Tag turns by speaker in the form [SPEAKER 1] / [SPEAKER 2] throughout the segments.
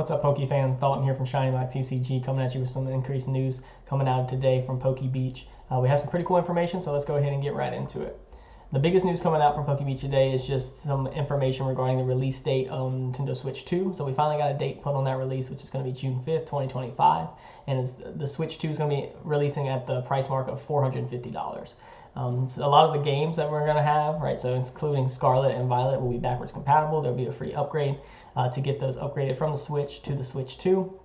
[SPEAKER 1] What's up, Poke fans? Dalton here from Shiny by TCG, coming at you with some increased news coming out today from PokeBeach. We have some pretty cool information, so let's go ahead and get right into it. The biggest news coming out from PokeBeach today is just some information regarding the release date on Nintendo Switch 2. So we finally got a date put on that release, which is going to be June 5th, 2025. And the Switch 2 is going to be releasing at the price mark of $450. So a lot of the games that we're going to have, right, so including Scarlet and Violet, will be backwards compatible. There'll be a free upgrade to get those upgraded from the Switch to the Switch 2.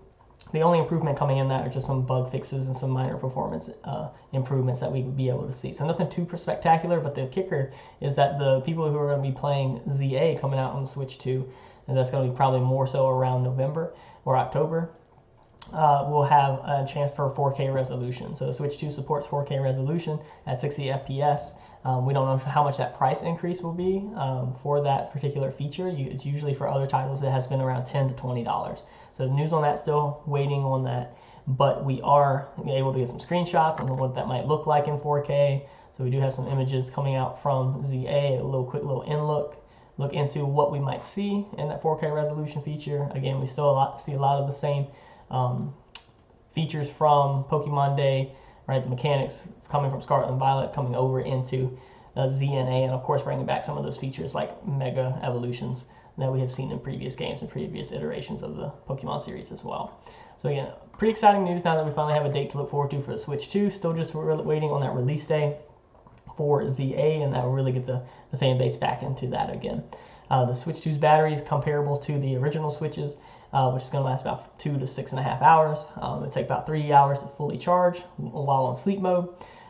[SPEAKER 1] The only improvement coming in that are just some bug fixes and some minor performance improvements that we would be able to see. So nothing too spectacular, but the kicker is that the people who are going to be playing ZA coming out on the Switch 2, and that's going to be probably more so around November or October, will have a chance for 4K resolution. So the Switch 2 supports 4K resolution at 60 FPS. We don't know how much that price increase will be for that particular feature. It's usually for other titles that has been around $10 to $20. So the news on that, still waiting on that, but we are able to get some screenshots on what that might look like in 4K. So we do have some images coming out from ZA, a quick little look into what we might see in that 4K resolution feature. Again, we still see a lot of the same features from Pokemon Day, right? The mechanics coming from Scarlet and Violet coming over into ZNA, and of course bringing back some of those features like Mega Evolutions that we have seen in previous games and previous iterations of the Pokemon series as well. So again, pretty exciting news now that we finally have a date to look forward to for the Switch 2. Still just waiting on that release day for ZA, and that will really get the fan base back into that again. The Switch 2's battery is comparable to the original Switches, which is going to last about 2 to 6.5 hours. It'll take about 3 hours to fully charge while on sleep mode.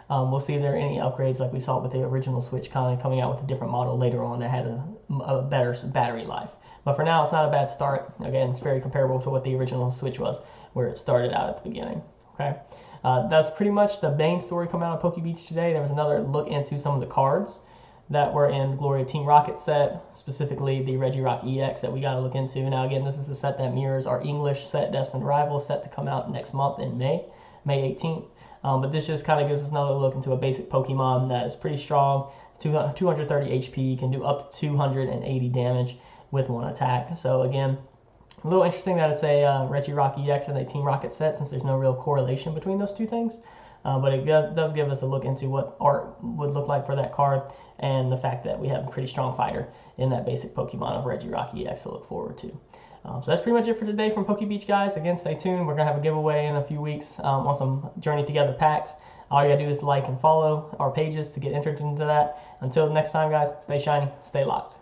[SPEAKER 1] We'll see if there are any upgrades like we saw with the original Switch, kind of coming out with a different model later on that had a better battery life. But for now, it's not a bad start. Again, it's very comparable to what the original Switch was, where it started out at the beginning. Okay, that's pretty much the main story coming out of PokeBeach today. There was another look into some of the cards that were in the Gloria Team Rocket set, specifically the Regirock EX that we got to look into. Now again, this is the set that mirrors our English set, Destined Rivals, set to come out next month in May 18th. But this just kind of gives us another look into a basic Pokemon that is pretty strong, 230 HP, can do up to 280 damage with one attack. So again, a little interesting that it's a Regirock EX and a Team Rocket set, since there's no real correlation between those two things. But it does give us a look into what art would look like for that card, and the fact that we have a pretty strong fighter in that basic Pokemon of Regirock EX to look forward to. So that's pretty much it for today from PokeBeach, guys. Again, stay tuned. We're going to have a giveaway in a few weeks on some Journey Together packs. All you got to do is like and follow our pages to get entered into that. Until next time, guys, stay shiny, stay locked.